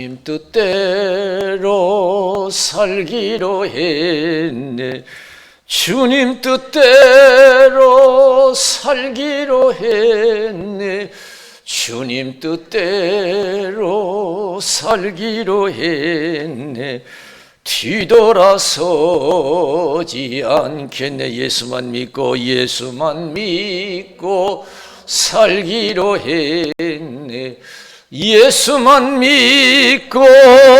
주님 뜻대로 살기로 했네. 주님 뜻대로 살기로 했네. 주님 뜻대로 살기로 했네. 뒤돌아서지 않겠네. 예수만 믿고 살기로 했네. 예수만 믿고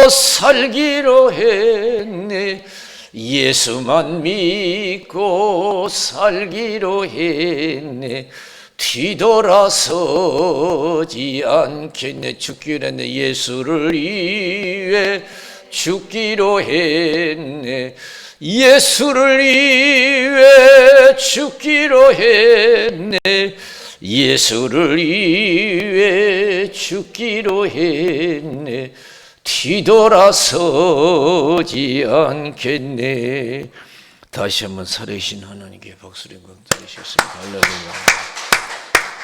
살기로 했네. 예수만 믿고 살기로 했네. 뒤돌아서지 않겠네. 죽기로 했네. 예수를 위해 죽기로 했네. 예수를 위해 죽기로 했네. 예수를 위해 죽기로 했네. 뒤돌아서지 않겠네. 다시 한번 살아계신 하나님께 박수를 감사드리겠습니다. 할렐루야.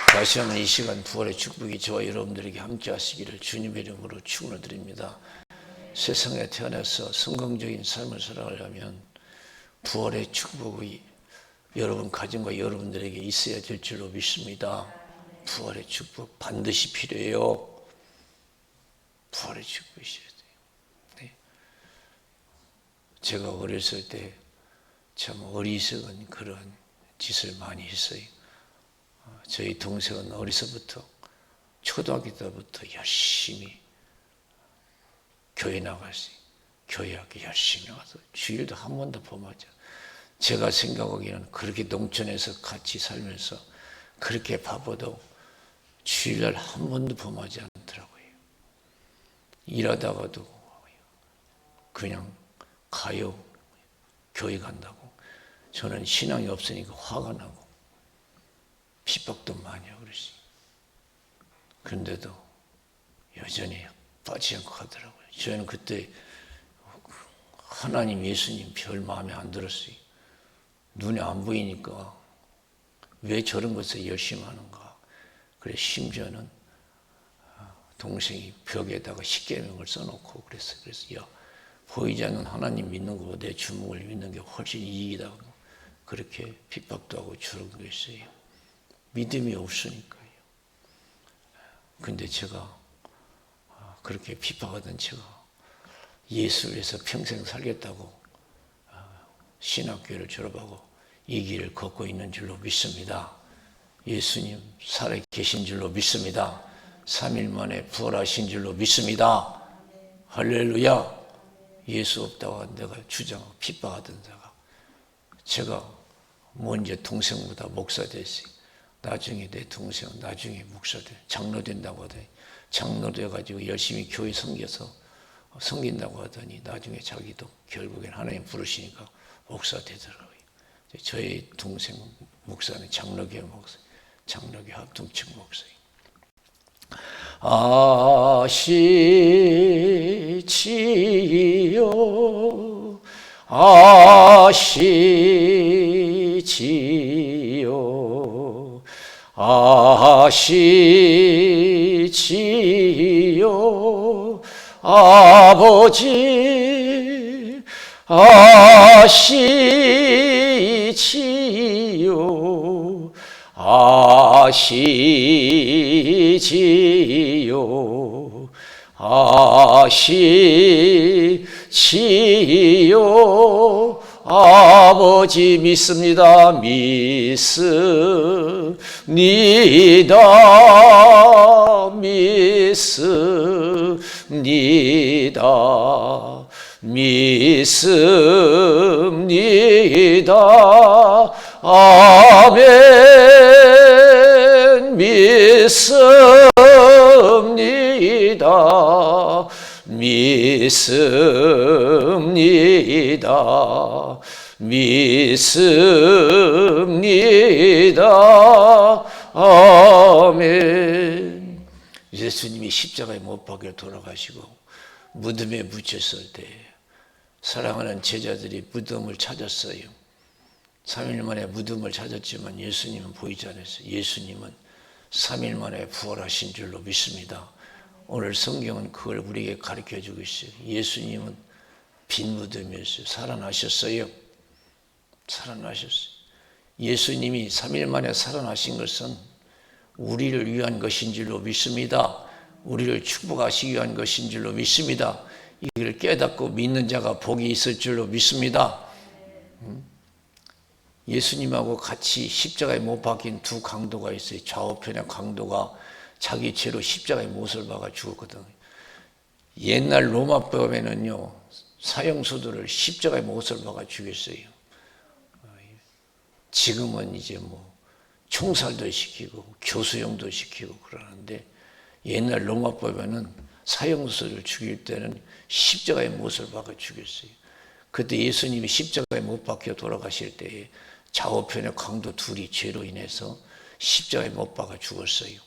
다시 한번 이 시간 부활의 축복이 저와 여러분들에게 함께 하시기를 주님의 이름으로 축원드립니다. 세상에 태어나서 성공적인 삶을 살아가려면 부활의 축복이 여러분 가정과 여러분들에게 있어야 될 줄로 믿습니다. 부활의 축복 반드시 필요해요. 부활의 축복이 있어야 돼요. 네. 제가 어렸을 때 참 어리석은 그런 짓을 많이 했어요. 저희 동생은 어려서부터 초등학교 때부터 열심히 교회 나갔어요. 교회 학교 열심히 나가서 주일도 한 번도 범하지. 제가 생각하기에는 그렇게 농촌에서 같이 살면서 그렇게 바빠도 주일날 한 번도 범하지 않더라고요. 일하다가도 그냥 가요. 교회 간다고. 저는 신앙이 없으니까 화가 나고 핍박도 많이 하고 그러지. 그런데도 여전히 빠지지 않고 가더라고요. 저는 그때 하나님 예수님 별 마음에 안 들었어요. 눈에 안 보이니까 왜 저런 것을 열심히 하는가. 그래서 심지어는 동생이 벽에다가 십계명을 써놓고 그랬어요. 그래서 야, 보이지 않는 하나님 믿는 것보다 내 주먹을 믿는 게 훨씬 이익이다. 그렇게 핍박도 하고 저런 거 있어요. 믿음이 없으니까요. 근데 제가 그렇게 핍박하던 제가 예수를 위해서 평생 살겠다고 신학교를 졸업하고 이 길을 걷고 있는 줄로 믿습니다. 예수님 살아계신 줄로 믿습니다. 3일 만에 부활하신 줄로 믿습니다. 할렐루야. 예수 없다고 내가 주장하고 핍박하던 제가 먼저 동생보다 목사 됐어요. 나중에 내 동생 나중에 목사 돼 장로 된다고 하더니 장로 돼가지고 열심히 교회 섬긴다고 하더니 나중에 자기도 결국엔 하나님 부르시니까 목사 되더라고요. 저희 동생 목사는 장로교 목사, 장로교 합동측 목사예요. 아시지요, 아시지요, 아시지요, 아버지 아시지요, 아시지요, 아시지요, 아버지 믿습니다. 믿습니다. 믿습니다. 믿습니다. 아멘. 믿습니다. 믿습니다. 믿습니다. 아멘. 예수님이 십자가에 못 박혀 돌아가시고 무덤에 묻혔을 때 사랑하는 제자들이 무덤을 찾았어요. 3일 만에 무덤을 찾았지만 예수님은 보이지 않았어요. 예수님은 3일 만에 부활하신 줄로 믿습니다. 오늘 성경은 그걸 우리에게 가르쳐 주고 있어요. 예수님은 빈 무덤이었어요. 살아나셨어요. 살아나셨어요. 예수님이 3일 만에 살아나신 것은 우리를 위한 것인 줄로 믿습니다. 우리를 축복하시기 위한 것인 줄로 믿습니다. 이걸 깨닫고 믿는 자가 복이 있을 줄로 믿습니다. 예수님하고 같이 십자가에 못 박힌 두 강도가 있어요. 좌우편의 강도가 자기 죄로 십자가에 못을 박아 죽었거든요. 옛날 로마법에는요, 사형수들을 십자가에 못을 박아 죽였어요. 지금은 이제 총살도 시키고 교수형도 시키고 그러는데, 옛날 로마법에는 사형수를 죽일 때는 십자가에 못을 박아 죽였어요. 그때 예수님이 십자가에 못 박혀 돌아가실 때에 좌우편의 강도 둘이 죄로 인해서 십자가에 못 박아 죽었어요.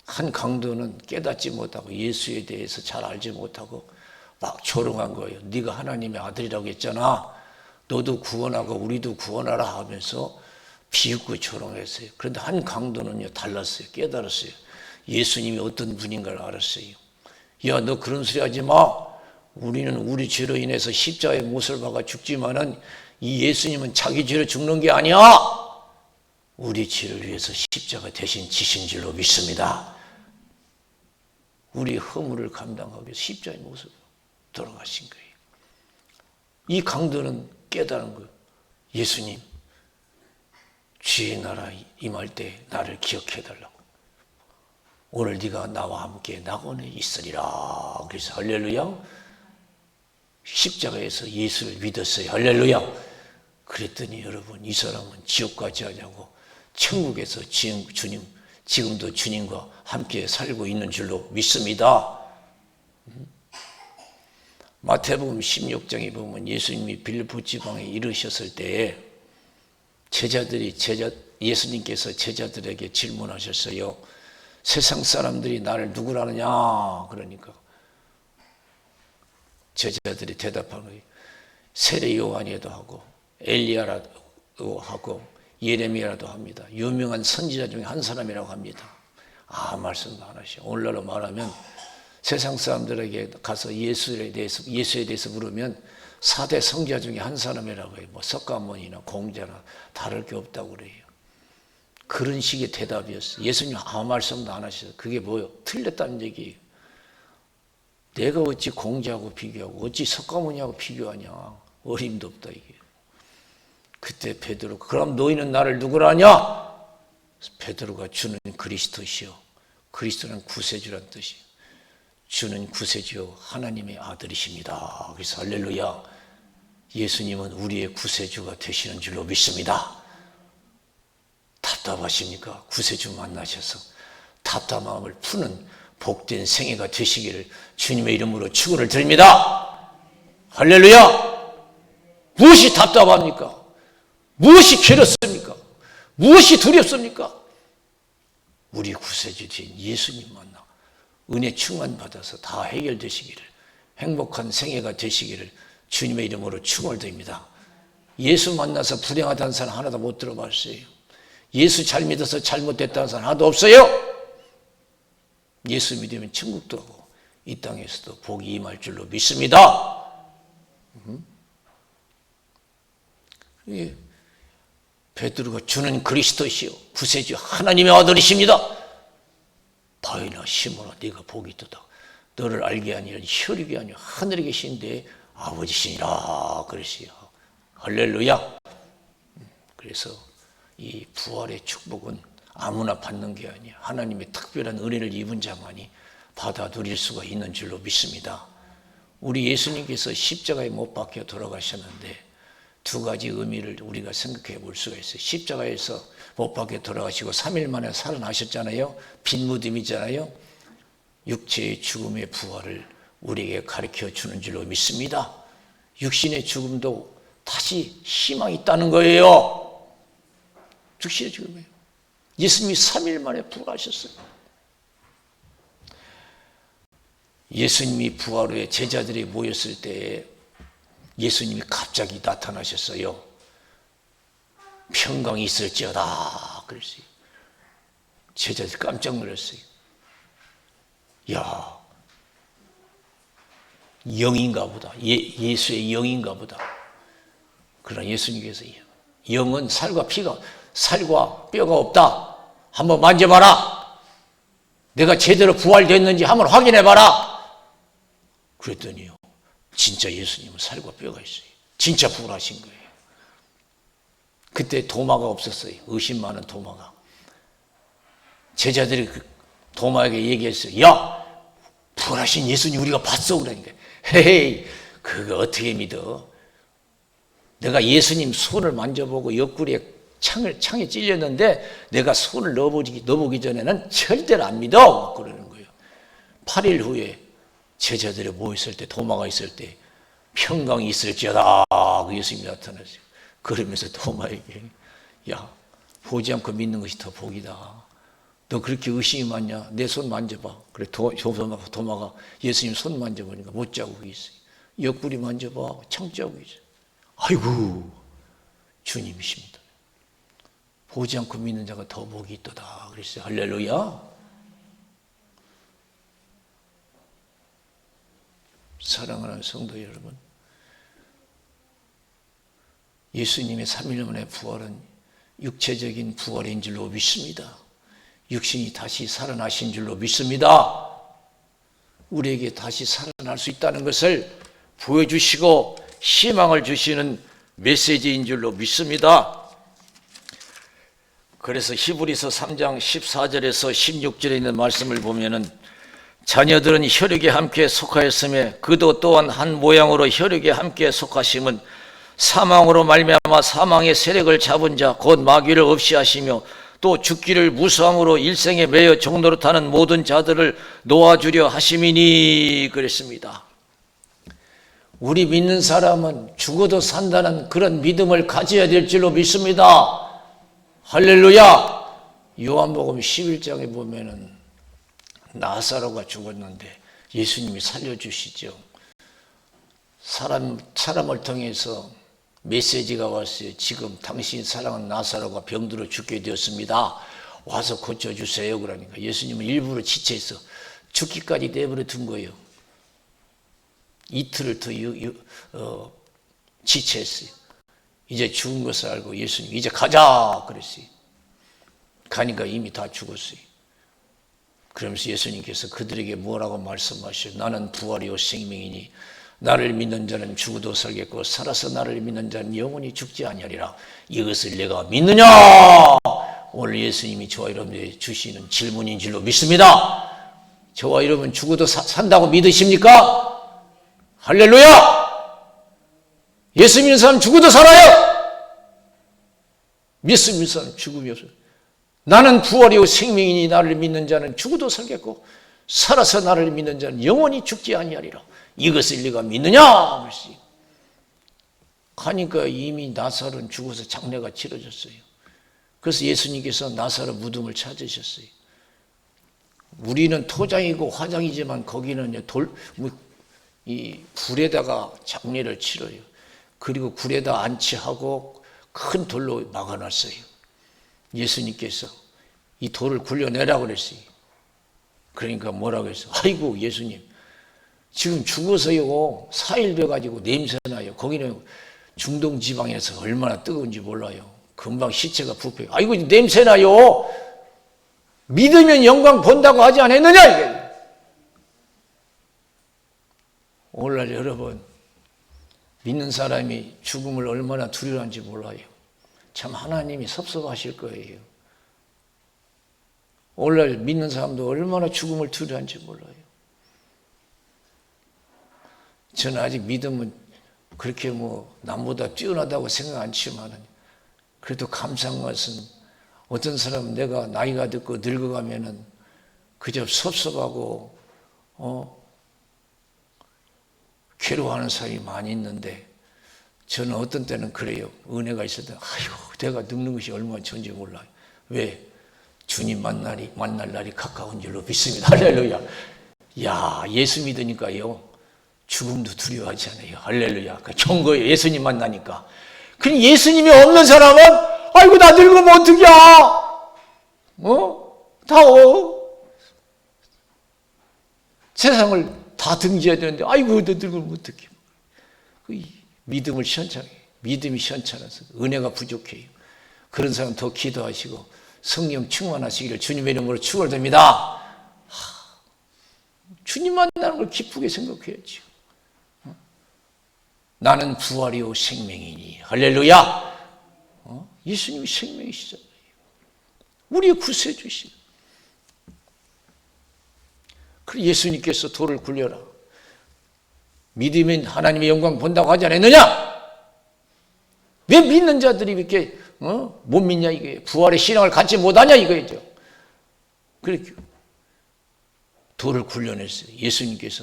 한 강도는 깨닫지 못하고 예수에 대해서 잘 알지 못하고 막 조롱한 거예요. 네가 하나님의 아들이라고 했잖아. 너도 구원하고 우리도 구원하라 하면서 비웃고 조롱했어요. 그런데 한 강도는요, 달랐어요. 깨달았어요. 예수님이 어떤 분인가를 알았어요. 야, 너 그런 소리 하지 마. 우리는 우리 죄로 인해서 십자가에 못을 박아 죽지만은 이 예수님은 자기 죄로 죽는 게 아니야. 우리 죄를 위해서 십자가 대신 지신 줄로 믿습니다. 우리 허물을 감당하기 위해서 십자가에 못을 돌아가신 거예요. 이 강도는 깨달은 거예요. 예수님, 주의 나라 임할 때 나를 기억해달라고. 오늘 네가 나와 함께 낙원에 있으리라. 그래서 할렐루야. 십자가에서 예수를 믿었어요. 할렐루야. 그랬더니 여러분, 이 사람은 지옥 가지 않냐고 천국에서 지금도 주님과 함께 살고 있는 줄로 믿습니다. 마태복음 16장에 보면 예수님이 빌립보 지방에 이르셨을 때에 예수님께서 제자들에게 질문하셨어요. 세상 사람들이 나를 누구라느냐? 그러니까 제자들이 대답하는 거예요. 세례 요한이라도 하고 엘리야라도 하고 예레미야라도 합니다. 유명한 선지자 중에 한 사람이라고 합니다. 말씀도 안 하시오. 오늘날로 말하면 세상 사람들에게 가서 예수에 대해서 물으면 4대 성자 중에 한 사람이라고 해요. 석가모니나 공자나 다를 게 없다고 그래요. 그런 식의 대답이었어요. 예수님 아무 말씀도 안 하셔서 그게 뭐예요? 틀렸다는 얘기예요. 내가 어찌 공자하고 비교하고 어찌 석가모니하고 비교하냐. 어림도 없다 이게. 그때 베드로, 그럼 너희는 나를 누구라냐? 베드로가 주는 그리스도시요. 그리스도는 구세주란 뜻이에요. 주는 구세주요 하나님의 아들이십니다. 그래서 할렐루야. 예수님은 우리의 구세주가 되시는 줄로 믿습니다. 답답하십니까? 구세주 만나셔서 답답함을 푸는 복된 생애가 되시기를 주님의 이름으로 축원을 드립니다. 할렐루야. 무엇이 답답합니까? 무엇이 괴롭습니까? 무엇이 두렵습니까? 우리 구세주인 예수님 만나 은혜 충만 받아서 다 해결되시기를, 행복한 생애가 되시기를 주님의 이름으로 축원을 드립니다. 예수 만나서 불행하다는 사람 하나도 못 들어봤어요. 예수 잘 믿어서 잘못됐다는 사람 하나도 없어요. 예수 믿으면 천국도 하고 이 땅에서도 복이 임할 줄로 믿습니다. 베드로가 주는 그리스도시요 구세주 하나님의 아들이십니다. 바위나 시몬아 네가 복이 있도다. 너를 알게 아니라 혈육이 아니라 하늘에 계신 내 아버지시니라 그랬어요. 할렐루야. 그래서 이 부활의 축복은 아무나 받는 게 아니야. 하나님의 특별한 은혜를 입은 자만이 받아 누릴 수가 있는 줄로 믿습니다. 우리 예수님께서 십자가에 못 박혀 돌아가셨는데 두 가지 의미를 우리가 생각해 볼 수가 있어요. 십자가에서 못 박혀 돌아가시고 3일 만에 살아나셨잖아요. 빈 무덤이잖아요. 육체의 죽음의 부활을 우리에게 가르쳐 주는 줄로 믿습니다. 육신의 죽음도 다시 희망이 있다는 거예요. 육신의 죽음이에요. 예수님이 3일 만에 부활하셨어요. 예수님이 부활 후에 제자들이 모였을 때 예수님이 갑자기 나타나셨어요. 평강이 있을지어다 그랬어요. 제자들이 깜짝 놀랐어요. 야, 영인가 보다. 예수의 영인가 보다. 그러나 예수님께서 영은 살과 뼈가 없다. 한번 만져봐라. 내가 제대로 부활됐는지 한번 확인해봐라. 그랬더니요, 진짜 예수님은 살과 뼈가 있어요. 진짜 부활하신 거예요. 그때 도마가 없었어요. 의심 많은 도마가. 제자들이 도마에게 얘기했어요. 야, 부활하신 예수님 우리가 봤어. 그러니까 헤이, 그거 어떻게 믿어? 내가 예수님 손을 만져보고 옆구리에 창에 찔렸는데 내가 손을 넣어보기 전에는 절대로 안 믿어. 그러는 거예요. 8일 후에 제자들이 모였을 때, 도마가 있을 때 평강이 있을지어다. 그 예수님이 나타났어요. 그러면서 도마에게, 야, 보지 않고 믿는 것이 더 복이다. 너 그렇게 의심이 많냐? 내 손 만져봐. 그래, 도마가 예수님 손 만져보니까 못자국이 있어요. 옆구리 만져봐. 창자국이 있어요. 아이고, 주님이십니다. 보지 않고 믿는 자가 더 복이 있도다. 그랬어요. 할렐루야. 사랑하는 성도 여러분, 예수님의 3일 만의 부활은 육체적인 부활인 줄로 믿습니다. 육신이 다시 살아나신 줄로 믿습니다. 우리에게 다시 살아날 수 있다는 것을 보여주시고 희망을 주시는 메시지인 줄로 믿습니다. 그래서 히브리서 3장 14절에서 16절에 있는 말씀을 보면은 자녀들은 혈육에 함께 속하였으며 그도 또한 한 모양으로 혈육에 함께 속하심은 사망으로 말미암아 사망의 세력을 잡은 자 곧 마귀를 없이 하시며 또 죽기를 무수함으로 일생에 매여 종노릇하는 모든 자들을 놓아주려 하심이니 그랬습니다. 우리 믿는 사람은 죽어도 산다는 그런 믿음을 가져야 될 줄로 믿습니다. 할렐루야. 요한복음 11장에 보면은 나사로가 죽었는데 예수님이 살려주시죠. 사람을 통해서 메시지가 왔어요. 지금 당신 사랑하는 나사로가 병들어 죽게 되었습니다. 와서 고쳐주세요. 그러니까 예수님은 일부러 지체해서 죽기까지 내버려 둔 거예요. 이틀을 더 지체했어요. 이제 죽은 것을 알고 예수님 이제 가자 그랬어요. 가니까 이미 다 죽었어요. 그러면서 예수님께서 그들에게 뭐라고 말씀하셔요? 나는 부활이요 생명이니 나를 믿는 자는 죽어도 살겠고 살아서 나를 믿는 자는 영원히 죽지 아니하리라. 이것을 내가 믿느냐? 오늘 예수님이 저와 여러분에게 주시는 질문인 줄로 믿습니다. 저와 여러분 죽어도 산다고 믿으십니까? 할렐루야! 예수 믿는 사람 죽어도 살아요. 예수 믿는 사람 죽음이 없어요. 나는 부활이요 생명이니 나를 믿는 자는 죽어도 살겠고 살아서 나를 믿는 자는 영원히 죽지 아니하리라. 이것을 네가 믿느냐? 하니까 이미 나사로는 죽어서 장례가 치러졌어요. 그래서 예수님께서 나사로 무덤을 찾으셨어요. 우리는 토장이고 화장이지만 거기는 이 불에다가 장례를 치러요. 그리고 굴에다 안치하고 큰 돌로 막아놨어요. 예수님께서 이 돌을 굴려내라고 그랬어요. 그러니까 뭐라고 했어요? 아이고 예수님 지금 죽어서요 4일 돼가지고 냄새나요. 거기는 중동 지방에서 얼마나 뜨거운지 몰라요. 금방 시체가 부패요. 아이고 냄새나요. 믿으면 영광 본다고 하지 않았느냐 이게. 오늘날 여러분 믿는 사람이 죽음을 얼마나 두려워하는지 몰라요. 참 하나님이 섭섭하실 거예요. 오늘날 믿는 사람도 얼마나 죽음을 두려워하는지 몰라요. 저는 아직 믿음은 그렇게 남보다 뛰어나다고 생각 안 치지만 그래도 감사한 것은 어떤 사람은 내가 나이가 듣고 늙어가면은 그저 섭섭하고 괴로워하는 사람이 많이 있는데 저는 어떤 때는 그래요. 은혜가 있을 때 아이고 내가 늙는 것이 얼마나 전지 몰라요. 왜? 주님 만날 날이 가까운 줄로 믿습니다. 할렐루야. 야 예수 믿으니까요 죽음도 두려워하지 않아요. 할렐루야. 좋은 거예요. 예수님 만나니까. 그럼 예수님이 없는 사람은 아이고 나 늙으면 어떡이야. 세상을 다 등지어야 되는데 아이고 너들 그걸 어떻게 그 믿음을 시원찮게 믿음이 시원찮아서 은혜가 부족해요. 그런 사람 더 기도하시고 성령 충만하시기를 주님의 이름으로 축원드립니다. 주님 만나는 걸 기쁘게 생각해야지. 나는 부활이요 생명이니 할렐루야. 예수님이 생명이시잖아요. 우리의 구세주시죠. 그래서 예수님께서 돌을 굴려라. 믿으면 하나님의 영광 본다고 하지 않았느냐? 왜 믿는 자들이 이렇게 못 믿냐 이거예요. 부활의 신앙을 갖지 못하냐 이거죠. 그렇게 돌을 굴려냈어요. 예수님께서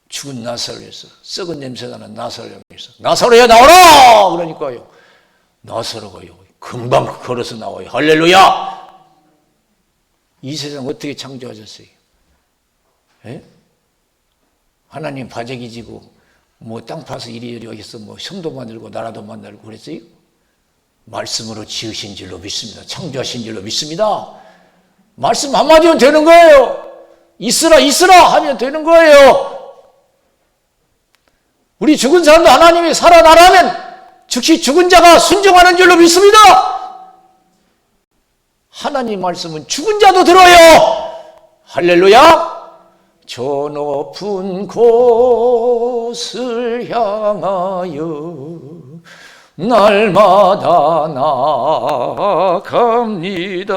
죽은 나사로에서 썩은 냄새가 나는 나사로에서 나사로야 나오라! 그러니까요. 나사로가요. 금방 걸어서 나와요. 할렐루야! 이 세상 어떻게 창조하셨어요? 에? 하나님 바제기 지고 뭐 땅 파서 이리저리 여기서 뭐 성도 만들고 나라도 만들고 그랬어요? 말씀으로 지으신 줄로 믿습니다. 창조하신 줄로 믿습니다. 말씀 한마디면 되는 거예요. 있으라 있으라 하면 되는 거예요. 우리 죽은 사람도 하나님이 살아나라면 즉시 죽은 자가 순종하는 줄로 믿습니다. 하나님 말씀은 죽은 자도 들어요. 할렐루야. 저 높은 곳을 향하여 날마다 나아갑니다.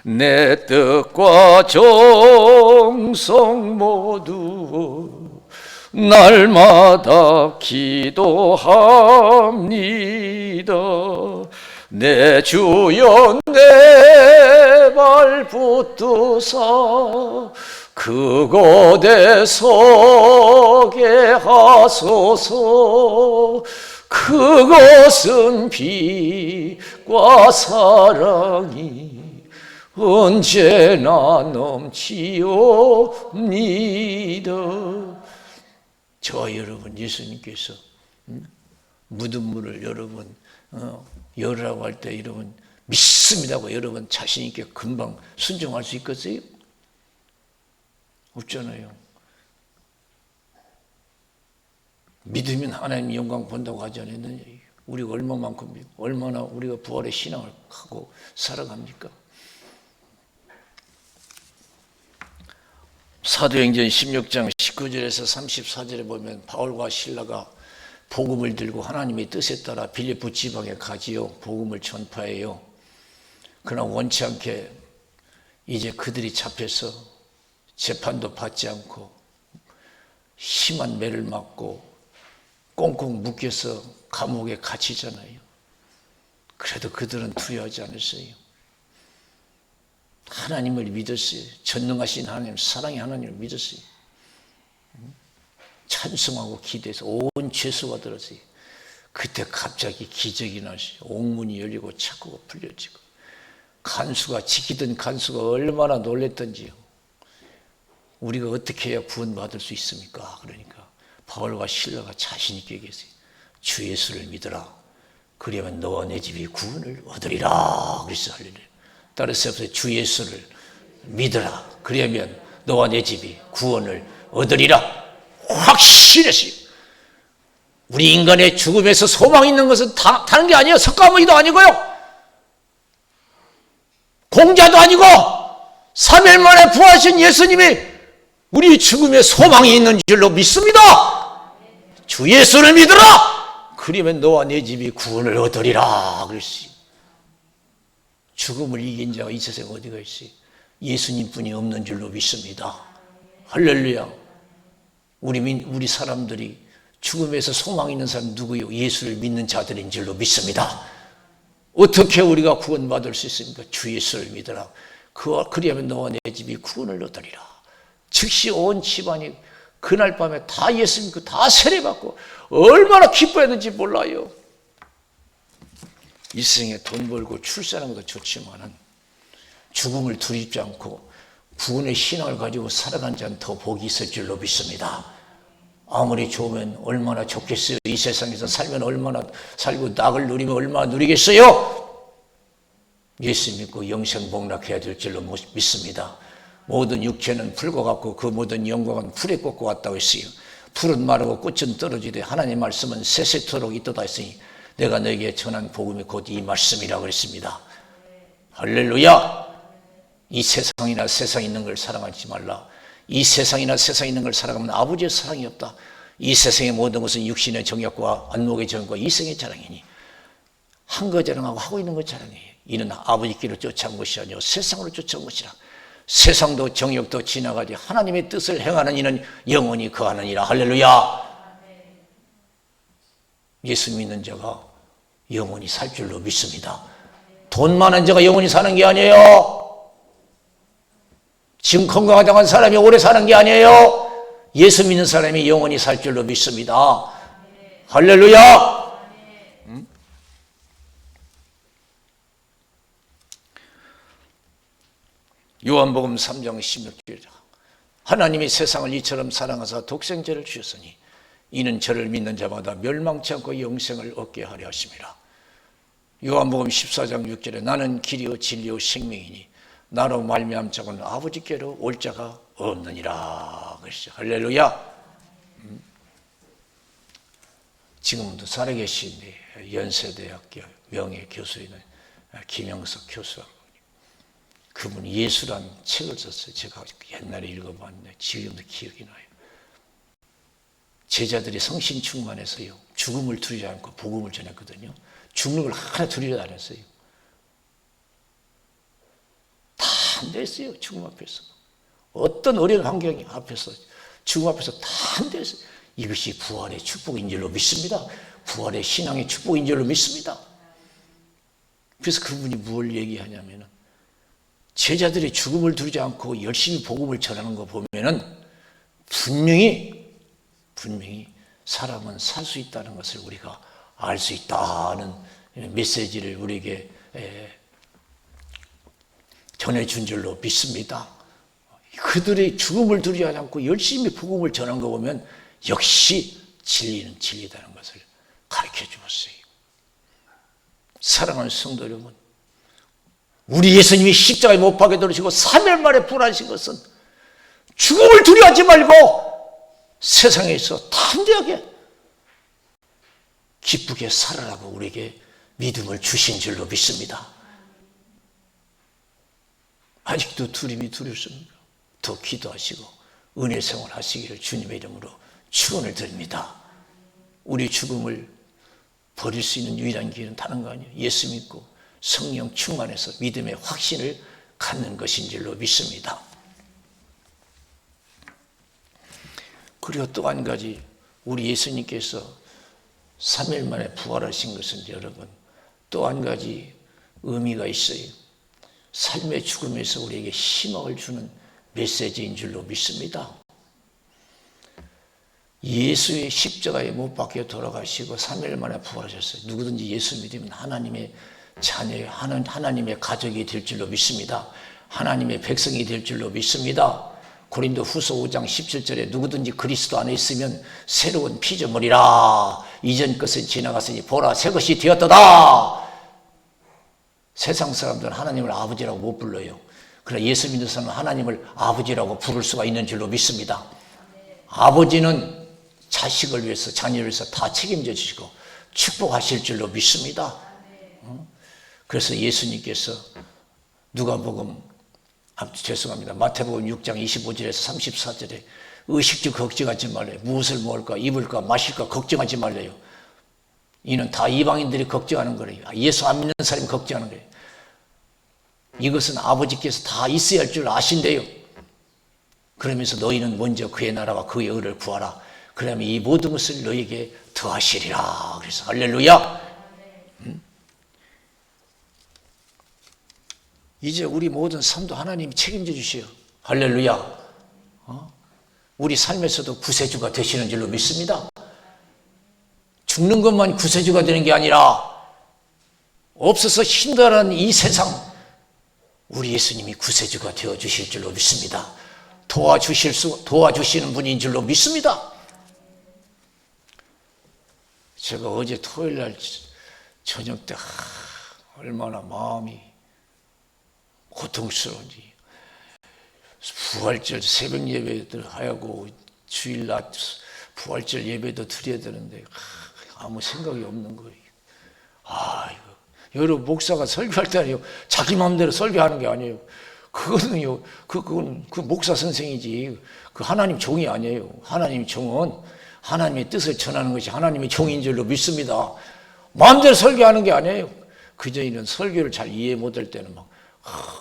내 뜻과 정성 모두 날마다 기도합니다. 내 주여 내 발 붙드사 그곳에 서게 하소서. 그것은 빛과 사랑이 언제나 넘치옵니다. 저와 여러분 예수님께서 묻은 물을 여러분 열으라고 할 때 여러분 믿습니다고 여러분 자신 있게 금방 순종할 수 있겠어요? 없잖아요. 믿으면 하나님 영광 본다고 하지 않았느냐. 우리가 얼마만큼 얼마나 우리가 부활의 신앙을 하고 살아갑니까? 사도행전 16장 19절에서 34절에 보면 바울과 실라가 복음을 들고 하나님의 뜻에 따라 빌립보 지방에 가지요. 복음을 전파해요. 그러나 원치 않게 이제 그들이 잡혀서 재판도 받지 않고 심한 매를 맞고 꽁꽁 묶여서 감옥에 갇히잖아요. 그래도 그들은 두려워하지 않았어요. 하나님을 믿었어요. 전능하신 하나님, 사랑의 하나님을 믿었어요. 찬송하고 기도해서 온 죄수가 들었어요. 그때 갑자기 기적이 나시 옥문이 열리고 착고가 풀려지고 간수가 지키던 간수가 얼마나 놀랬던지요. 우리가 어떻게 해야 구원받을 수 있습니까? 그러니까 바울과 실라가 자신 있게 얘기했어요. 주 예수를 믿어라. 그러면 너와 내 집이 구원을 얻으리라. 그랬어. 할렐루야. 따라서 주 예수를 믿어라. 그러면 너와 내 집이 구원을 얻으리라. 확실했어요. 우리 인간의 죽음에서 소망이 있는 것은 다른 게 아니에요. 석가모니도 아니고요. 공자도 아니고 3일 만에 부활하신 예수님이 우리 죽음에 소망이 있는 줄로 믿습니다. 주 예수를 믿어라. 그러면 너와 내 집이 구원을 얻으리라. 그랬어요. 죽음을 이긴 자가 이 세상에 어디가 있어요? 예수님뿐이 없는 줄로 믿습니다. 할렐루야. 우리 사람들이 죽음에서 소망 있는 사람 누구요? 예수를 믿는 자들인 줄로 믿습니다. 어떻게 우리가 구원받을 수 있습니까? 주 예수를 믿어라. 그리하면 너와 내 집이 구원을 얻으리라. 즉시 온 집안이 그날 밤에 다 예수 믿고 다 세례받고 얼마나 기뻐했는지 몰라요. 이 세상에 돈 벌고 출세하는 것도 좋지만 죽음을 두렵지 않고 구원의 신앙을 가지고 살아간 자는 더 복이 있을 줄로 믿습니다. 아무리 좋으면 얼마나 좋겠어요. 이 세상에서 살면 얼마나 살고 낙을 누리면 얼마나 누리겠어요. 예수 믿고 영생 복락해야 될 줄로 믿습니다. 모든 육체는 풀과 같고 그 모든 영광은 풀에 꽂고 같다고 했어요. 풀은 마르고 꽃은 떨어지되 하나님 말씀은 세세토록 있도다 했으니 내가 너에게 전한 복음이 곧 이 말씀이라고 그랬습니다. 할렐루야. 이 세상이나 세상에 있는 걸 사랑하지 말라. 이 세상이나 세상에 있는 걸 사랑하면 아버지의 사랑이 없다. 이 세상의 모든 것은 육신의 정욕과 안목의 정욕과 이성의 자랑이니 한 거 자랑하고 하고 있는 거 자랑해. 이는 아버지께로 쫓아온 것이 아니요 세상으로 쫓아온 것이라. 세상도 정욕도 지나가지 하나님의 뜻을 행하는 이는 영원히 거하느니라. 할렐루야. 예수 믿는 자가 영원히 살 줄로 믿습니다. 돈 많은 자가 영원히 사는 게 아니에요. 지금 건강하다고 사람이 오래 사는 게 아니에요. 예수 믿는 사람이 영원히 살 줄로 믿습니다. 할렐루야. 요한복음 3장 16절 하나님이 세상을 이처럼 사랑하사 독생자를 주셨으니 이는 저를 믿는 자마다 멸망치 않고 영생을 얻게 하려 하심이라. 요한복음 14장 6절에 나는 길이요 진리요 생명이니 나로 말미암은 자는 아버지께로 올 자가 없느니라. 그러시죠. 할렐루야. 지금도 살아계신 연세대학교 명예교수인 김영석 교수와 그분이 예수란 책을 썼어요. 제가 옛날에 읽어봤는데 지금도 기억이 나요. 제자들이 성신 충만해서요 죽음을 두려지 않고 복음을 전했거든요. 죽는 걸 하나 두려지 않았어요. 다 한대했어요. 죽음 앞에서 어떤 어려운 환경 앞에서 죽음 앞에서 다 한대했어요. 이것이 부활의 축복인 줄로 믿습니다. 부활의 신앙의 축복인 줄로 믿습니다. 그래서 그분이 뭘 얘기하냐면은 제자들이 죽음을 두려지 않고 열심히 복음을 전하는 거 보면은 분명히 사람은 살 수 있다는 것을 우리가 알 수 있다는 메시지를 우리에게 전해준 줄로 믿습니다. 그들이 죽음을 두려워하지 않고 열심히 복음을 전한 거 보면 역시 진리는 진리다는 것을 가르쳐 주었어요. 사랑하는 성도 여러분, 우리 예수님이 십자가에 못 박혀 돌으시고 3일 만에 부활하신 것은 죽음을 두려워하지 말고 세상에서 담대하게 기쁘게 살아라고 우리에게 믿음을 주신 줄로 믿습니다. 아직도 두림이 두렵습니까? 더 기도하시고 은혜 생활하시기를 주님의 이름으로 축원을 드립니다. 우리 죽음을 버릴 수 있는 유일한 길은 다른 거 아니에요. 예수 믿고 성령 충만해서 믿음의 확신을 갖는 것인 줄로 믿습니다. 그리고 또 한 가지 우리 예수님께서 3일 만에 부활하신 것은 여러분 또 한 가지 의미가 있어요. 삶의 죽음에서 우리에게 희망을 주는 메시지인 줄로 믿습니다. 예수의 십자가에 못 박혀 돌아가시고 3일 만에 부활하셨어요. 누구든지 예수 믿으면 하나님의 자녀, 하나님의 가족이 될 줄로 믿습니다. 하나님의 백성이 될 줄로 믿습니다. 고린도 후서 5장 17절에 누구든지 그리스도 안에 있으면 새로운 피조물이라. 이전 것은 지나갔으니 보라 새 것이 되었도다. 세상 사람들은 하나님을 아버지라고 못 불러요. 그러나 예수 믿는 사람은 하나님을 아버지라고 부를 수가 있는 줄로 믿습니다. 아버지는 자식을 위해서 자녀를 위해서 다 책임져 주시고 축복하실 줄로 믿습니다. 그래서 예수님께서 마태복음 6장 25절에서 34절에 의식주 걱정하지 말래요. 무엇을 먹을까 입을까 마실까 걱정하지 말래요. 이는 다 이방인들이 걱정하는 거래요. 예수 안 믿는 사람이 걱정하는 거예요. 이것은 아버지께서 다 있어야 할 줄 아신대요. 그러면서 너희는 먼저 그의 나라와 그의 의를 구하라. 그러면 이 모든 것을 너희에게 더하시리라. 그래서 할렐루야. 이제 우리 모든 삶도 하나님이 책임져 주시오. 할렐루야. 우리 삶에서도 구세주가 되시는 줄로 믿습니다. 죽는 것만 구세주가 되는 게 아니라 없어서 힘들어하는 이 세상 우리 예수님이 구세주가 되어 주실 줄로 믿습니다. 도와주시는 분인 줄로 믿습니다. 제가 어제 토요일 날 저녁 때 얼마나 마음이 고통스러운지 부활절 새벽 예배들 하고 주일날 부활절 예배도 드려야 되는데 아무 생각이 없는 거예요. 여러분, 목사가 설교할 때 아니에요. 자기 마음대로 설교하는 게 아니에요. 그거는요, 그건 목사 선생이지. 그 하나님 종이 아니에요. 하나님 종은 하나님의 뜻을 전하는 것이 하나님의 종인 줄로 믿습니다. 마음대로 설교하는 게 아니에요. 그저희는 설교를 잘 이해 못할 때는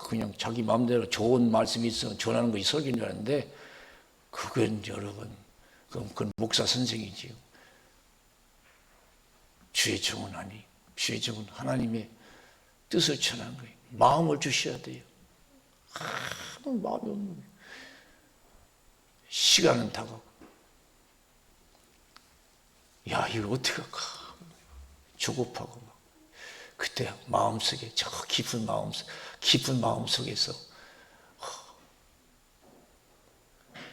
그냥 자기 마음대로 좋은 말씀이 있으면 전하는 것이 설교인 줄 아는데, 그건 여러분, 그건 목사 선생이지요. 주의 종은 아니. 주의 종은 하나님의 뜻을 전하는 거예요. 마음을 주셔야 돼요. 아무 마음이 없는 거예요. 시간은 다가고, 야, 이거 어떻게 할까? 조급하고 그때 마음속에, 저 깊은 마음 속에서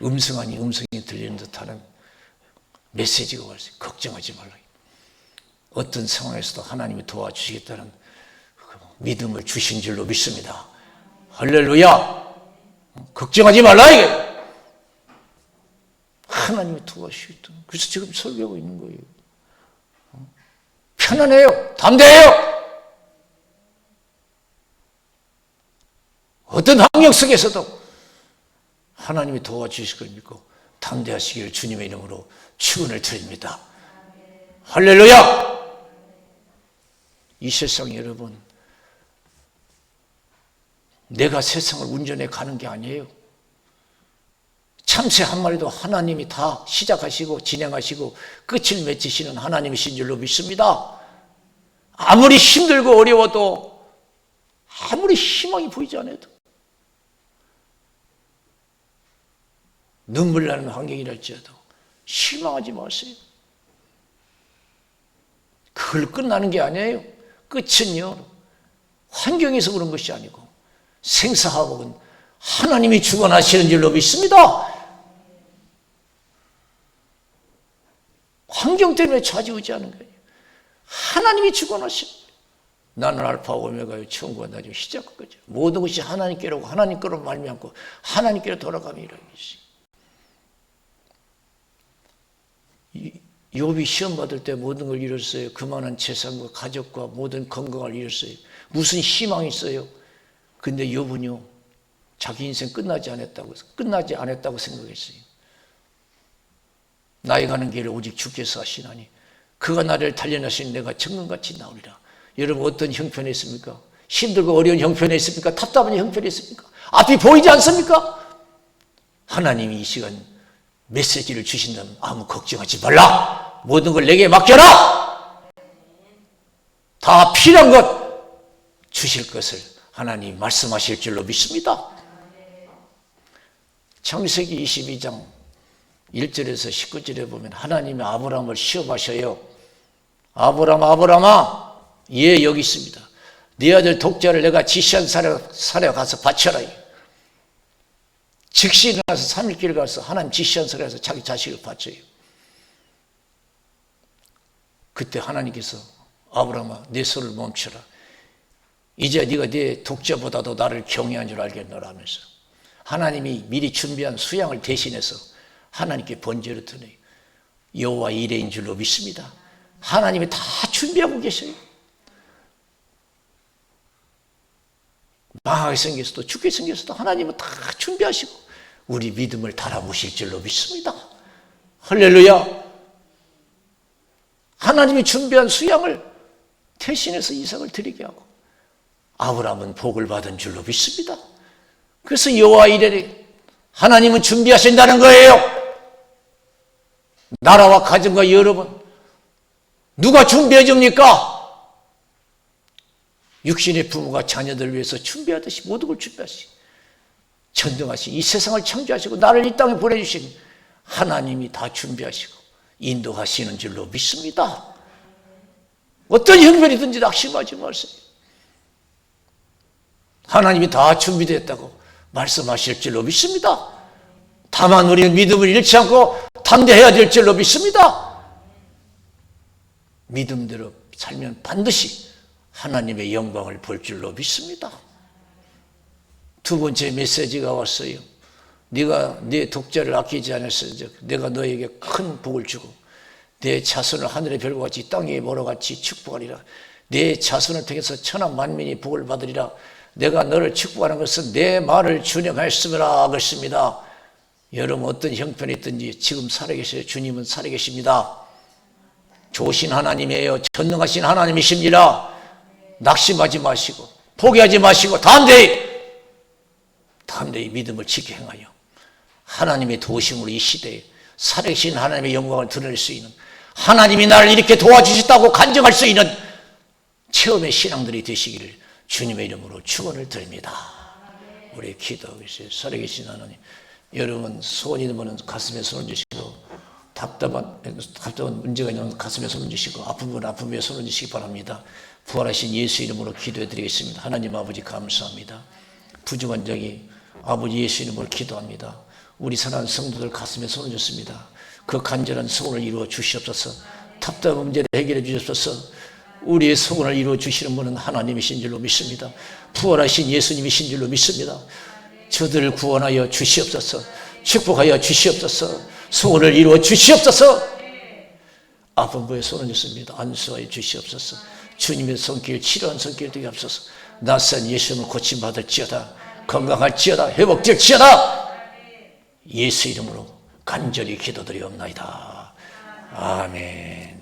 음성 아닌 음성이 들리는 듯하는 메시지가 왔어요. 걱정하지 말라. 어떤 상황에서도 하나님이 도와주시겠다는 믿음을 주신 줄로 믿습니다. 할렐루야! 걱정하지 말라 이게. 하나님이 도와주시겠다. 그래서 지금 설교하고 있는 거예요. 편안해요. 담대해요. 어떤 환경 속에서도 하나님이 도와주실 걸 믿고 담대하시기를 주님의 이름으로 축원을 드립니다. 할렐루야! 이 세상 여러분, 내가 세상을 운전해 가는 게 아니에요. 참새 한 마리도 하나님이 다 시작하시고 진행하시고 끝을 맺으시는 하나님이신 줄로 믿습니다. 아무리 힘들고 어려워도, 아무리 희망이 보이지 않아도, 눈물 나는 환경이랄지라도 실망하지 마세요. 그걸 끝나는 게 아니에요. 끝은요, 환경에서 그런 것이 아니고 생사화복은 하나님이 주관하시는 줄로 믿습니다. 환경 때문에 좌지우지하는 거예요. 하나님이 주관하시는 거예요. 나는 알파 오메가요, 처음과 나중 시작과 끝이요. 모든 것이 하나님께로고 하나님께로 말미암고 하나님께로 돌아감이라는 것이. 욥이 시험 받을 때 모든 걸 잃었어요. 그만한 재산과 가족과 모든 건강을 잃었어요. 무슨 희망이 있어요? 근데 욥은요, 자기 인생 끝나지 않았다고 생각했어요. 나의 가는 길을 오직 주께서 하시나니 그가 나를 단련하시니 내가 정금같이 나오리라. 여러분, 어떤 형편에 있습니까? 힘들고 어려운 형편에 있습니까? 답답한 형편에 있습니까? 앞이 보이지 않습니까? 하나님이 이 시간 메시지를 주신다면 아무 걱정하지 말라. 모든 걸 내게 맡겨라. 다 필요한 것 주실 것을 하나님 말씀하실 줄로 믿습니다. 창세기 22장 1절에서 19절에 보면 하나님이 아브라함을 시험하셔요. 아브라함아, 예, 여기 있습니다. 네 아들 독자를 내가 지시한 산에 가서 바쳐라. 즉시 일어나서 3일길 가서 하나님 지시한 산에 가서 자기 자식을 바쳐요. 그때 하나님께서 아브라함아, 내 손을 멈춰라. 이제 네가 네 독자보다도 나를 경외한 줄 알겠노라 하면서 하나님이 미리 준비한 수양을 대신해서 하나님께 번제를 드려요. 여호와 이레인 줄로 믿습니다. 하나님이 다 준비하고 계셔요. 망하게 생겼어도 죽게 생겼어도 하나님은 다 준비하시고 우리 믿음을 달아보실 줄로 믿습니다. 할렐루야. 하나님이 준비한 수양을 대신해서 이삭을 드리게 하고 아브라함은 복을 받은 줄로 믿습니다. 그래서 여호와 이레인, 하나님은 준비하신다는 거예요. 나라와 가정과 여러분, 누가 준비해 줍니까? 육신의 부모가 자녀들을 위해서 준비하듯이 모든 걸 준비하시고 전등하시고 이 세상을 창조하시고 나를 이 땅에 보내주신 하나님이 다 준비하시고 인도하시는 줄로 믿습니다. 어떤 형편이든지 낙심하지 마세요. 하나님이 다 준비됐다고 말씀하실 줄로 믿습니다. 다만 우리는 믿음을 잃지 않고 담대해야 될 줄로 믿습니다. 믿음대로 살면 반드시 하나님의 영광을 볼 줄로 믿습니다. 두 번째 메시지가 왔어요. 네가 네 독자를 아끼지 않았은즉 내가 너에게 큰 복을 주고 내 자손을 하늘의 별과 같이 땅의 모로 같이 축복하리라. 내 자손을 통해서 천하 만민이 복을 받으리라. 내가 너를 축복하는 것은 내 말을 준행하였음이라 그랬습니다. 여러분 어떤 형편이 있든지 지금 살아계셔요. 주님은 살아계십니다. 좋으신 하나님이에요. 전능하신 하나님이십니다. 낙심하지 마시고 포기하지 마시고 담대히 믿음을 지켜 행하여 하나님의 도우심으로 이 시대에 살아계신 하나님의 영광을 드러낼 수 있는, 하나님이 나를 이렇게 도와주셨다고 간증할 수 있는 체험의 신앙들이 되시기를 주님의 이름으로 축원을 드립니다. 우리 기도하고 있어요. 살아계신 하나님, 여러분 소원이 있는 가슴에 손을 주시고 답답한 문제가 있는 가슴에 손을 주시고 아픈 분 아픔에 손을 주시기 바랍니다. 부활하신 예수 이름으로 기도해 드리겠습니다. 하나님 아버지 감사합니다. 부족한 적이 아버지 예수 이름으로 기도합니다. 우리 사랑하는 성도들 가슴에 손을 줬습니다. 그 간절한 소원을 이루어 주시옵소서. 답답한 문제를 해결해 주시옵소서. 우리의 소원을 이루어 주시는 분은 하나님이신 줄로 믿습니다. 부활하신 예수님이신 줄로 믿습니다. 저들을 구원하여 주시옵소서. 축복하여 주시옵소서. 소원을 이루어 주시옵소서. 아픈 부에 손을 줬습니다. 안수하여 주시옵소서. 주님의 손길, 치료한 손길 되게 하옵소서. 낯선 예수님을 고침받을지어다. 건강할지어다. 회복될지어다. 예수 이름으로 간절히 기도드리옵나이다. 아멘.